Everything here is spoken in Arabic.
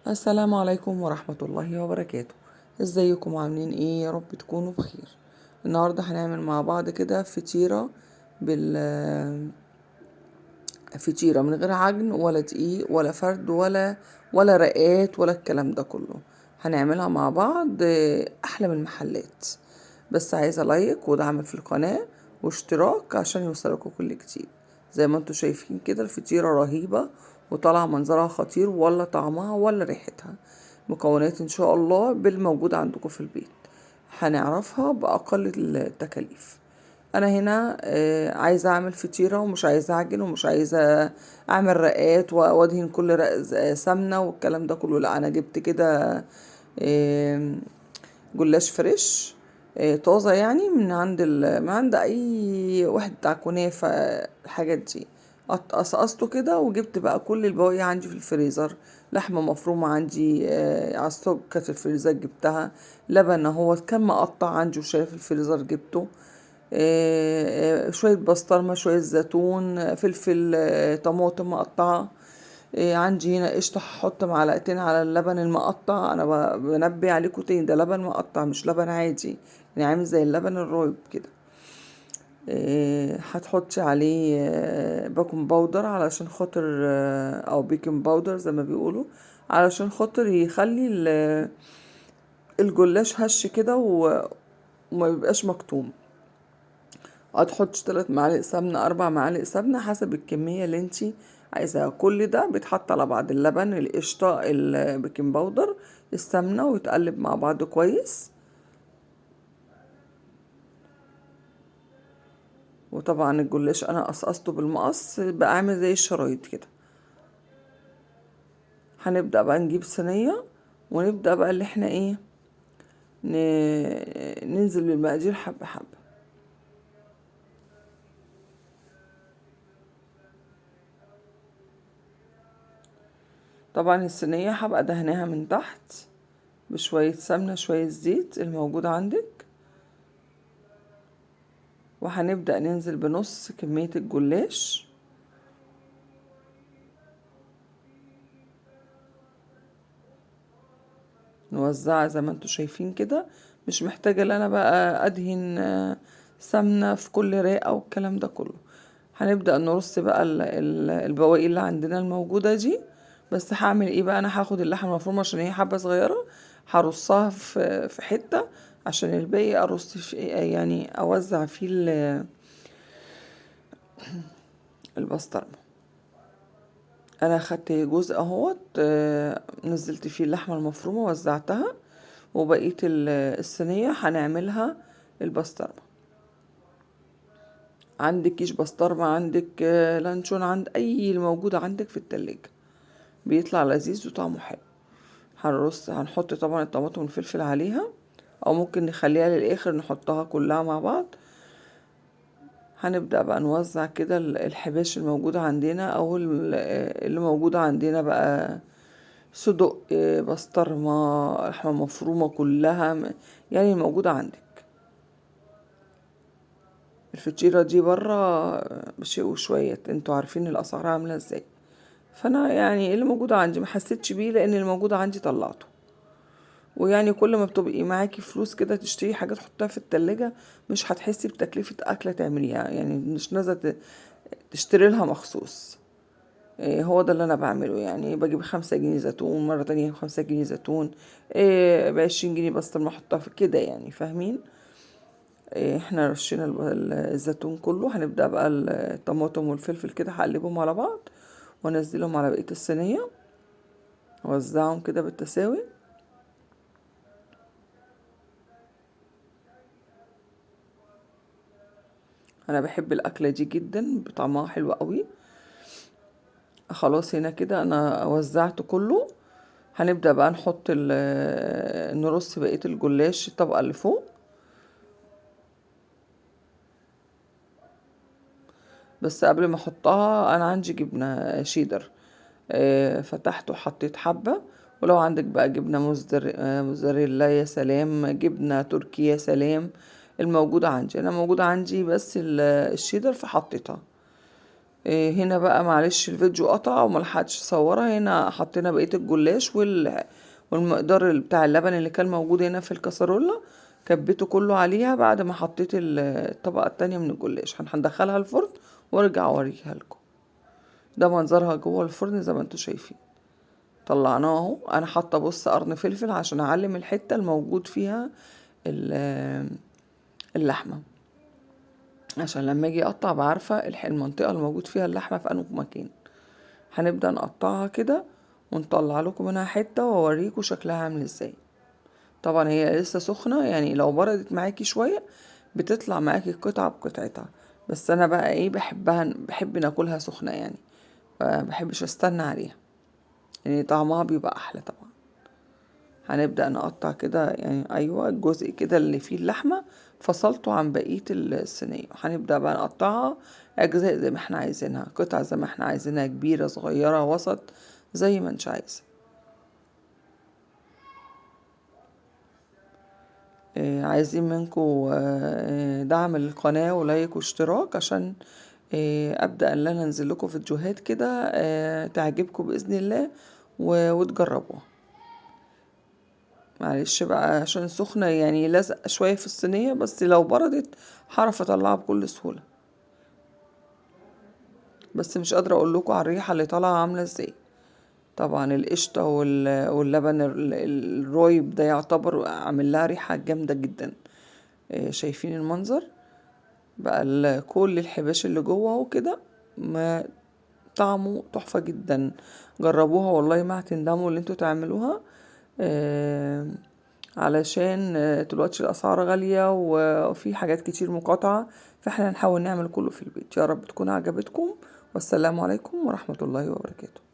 السلام عليكم ورحمة الله وبركاته. ازيكم عاملين ايه؟ يا رب تكونوا بخير. النهاردة هنعمل مع بعض كده فطيرة فطيرة من غير عجن ولا دقيق ولا فرد ولا رقات ولا الكلام ده كله. هنعملها مع بعض احلى من المحلات. بس عايزة لايك ودعم في القناة واشتراك عشان يوصلكوا كل جديد. زي ما انتوا شايفين كده الفطيرة رهيبة وطالعة منظرها خطير، ولا طعمها ولا ريحتها. مكونات ان شاء الله بالموجود عندكم في البيت، هنعرفها بأقل التكاليف. انا هنا عايزه اعمل فطيره ومش عايزه اعجن ومش عايزه اعمل رقات وادهن كل رق سمنه والكلام ده كله. لا، انا جبت كده آه، جلاش فريش طازه، يعني من عند اي واحد بتاع كنافه الحاجات دي. قصقصته كده وجبت بقى كل البواقي عندي في الفريزر. لحمه مفرومه عندي على الصبح كانت في الفريزر جبتها. لبن اهو كان مقطع عندي وشايف في الفريزر جبته. شوية بسطرمة، شوية زيتون، فلفل، طماطم مقطعة. عندي هنا قشطة، هحط معلقتين على اللبن المقطع. انا بنبه عليكم تاني، ده لبن مقطع مش لبن عادي، يعني عامل زي اللبن الرايب كده. هتحطي عليه بيكنج باودر علشان خاطر او بيكنج باودر زي ما بيقولوا، علشان خاطر يخلي الجلاش هش كده وما يبقاش مكتوم. هتحطي 3 معالق سمنة 4 معالق سمنة حسب الكمية اللي انتي عايزاها. كل ده بيتحط على بعض، اللبن، القشطة، البيكنج باودر، السمنة، ويتقلب مع بعض كويس. وطبعا الجلاش انا قصقصته بالمقص بقى عامل زي الشرايط كده. هنبدأ بقى نجيب صينية ونبدأ بقى اللي احنا ايه، ننزل بالمقادير حبة حبة. طبعا الصينية هبقى دهناها من تحت بشوية سمنة شوية زيت الموجود عندك، وهنبدأ ننزل بنص كمية الجلاش. نوزعها زي ما انتوا شايفين كده. مش محتاجة ان انا بقى ادهن سمنة في كل رئة والكلام ده كله. هنبدأ نرص بقى البواقي اللي عندنا الموجودة دي. بس هعمل ايه بقى، انا هاخد اللحمة المفرومة عشان هي حبة صغيرة، هرصها في حتة عشان الباقي ارص في يعني اوزع فيه البسطرمة. انا خدت جزء اهوت نزلت فيه اللحمة المفرومة وزعتها، وبقية الصينية هنعملها البسطرمة. عندك كيش بسطرمة، عندك لانشون، عند اي الموجود عندك في التلاجة بيطلع لذيذ وطعمه حلو. هنحط طبعا الطماطم والفلفل عليها، او ممكن نخليها للاخر نحطها كلها مع بعض. هنبدأ بقى نوزع كده الحباش الموجودة عندنا او اللي موجودة عندنا بقى، صدق، بسطرمة، لحمة مفرومة، كلها يعني الموجودة عندك. الفطيرة دي برا بشيء وشوية، انتوا عارفين الأسعار عاملة ازاي. فأنا يعني اللي موجودة عندي ما حسيتش بيه، لأن اللي موجودة عندي طلعته. ويعني كل ما بتبقي معاكي فلوس كده تشتري حاجة تحطها في التلاجة، مش هتحسي بتكلفة أكلة تعمليها، يعني مش نازلة تشتري لها مخصوص. هو ده اللي انا بعمله، يعني بجيب 5 جنيه زيتون، مرة تانية 5 جنيه زيتون، ب20 جنيه بسطرمة احطها في كده، يعني فاهمين. احنا رشينا الزيتون كله. هنبدأ بقى الطماطم والفلفل كده هقلبهم على بعض وانزلهم على بقية الصينية، اوزعهم كده بالتساوي. انا بحب الاكلة دي جدا، بطعمها حلو قوي. خلاص هنا كده انا وزعت كله. هنبدأ بقى نحط نرص بقية الجلاش الطبقة اللي فوق. بس قبل ما احطها انا عندي جبنة شيدر، فتحت وحطيت حبة. ولو عندك بقى جبنة موزاريلا يا سلام، جبنة تركي يا سلام. الموجودة عندي، انا موجودة عندي بس الشيدر فحطيتها. هنا بقى معلش الفيديو قطع وملحقتش اصورها. هنا حطينا بقية الجلاش والمقدار بتاع اللبن اللي كان موجود هنا في الكسرولة، كبيته كله عليها بعد ما حطيت الطبقة التانية من الجلاش. هندخلها الفرن وارجع اوريها لكم. ده منظرها جوه الفرن زي ما انتوا شايفين. طلعناه اهو. انا حاطه بص قرن فلفل عشان اعلم الحته الموجود فيها اللحمه، عشان لما اجي اقطع بعرفه المنطقه الموجود فيها اللحمه في انه مكان. هنبدا نقطعها كده ونطلع لكم منها حته واوريكم شكلها عامل ازاي. طبعا هي لسه سخنه، يعني لو بردت معاكي شويه بتطلع معاكي قطعه بقطعتها، بس انا بقى ايه بحب ناكلها سخنه يعني، مبحبش استنى عليها، يعني طعمها بيبقى احلى طبعا. هنبدأ نقطع كده، يعني ايوه الجزء كده اللي فيه اللحمة فصلته عن بقية الصينية. هنبدأ بقى نقطعها اجزاء زي ما احنا عايزينها، قطع زي ما احنا عايزينها، كبيرة صغيرة وسط زي ما انت عايزة. عايزين منكم دعم للقناة ولايك واشتراك عشان ابدأ ان انا انزل لكم فيديوهات كده تعجبكم بإذن الله وتجربوها. معلش بقى عشان سخنة يعني لازقة شوية في الصينية، بس لو بردت هعرف اطلعها بكل سهولة. بس مش قادرة اقول لكم على الريحة اللي طالعة عاملة ازاي. طبعا القشطة واللبن الرايب ده يعتبر عامل لها ريحة جامدة جدا. شايفين المنظر بقى كل الحباش اللي جوه وكده، ما طعمه تحفة جدا. جربوها والله ما هتندموا اللي انتوا تعملوها. آه علشان دلوقتي الأسعار غالية وفي حاجات كتير مقاطعة، فاحنا هنحاول نعمل كله في البيت. يا رب تكون عجبتكم، والسلام عليكم ورحمة الله وبركاته.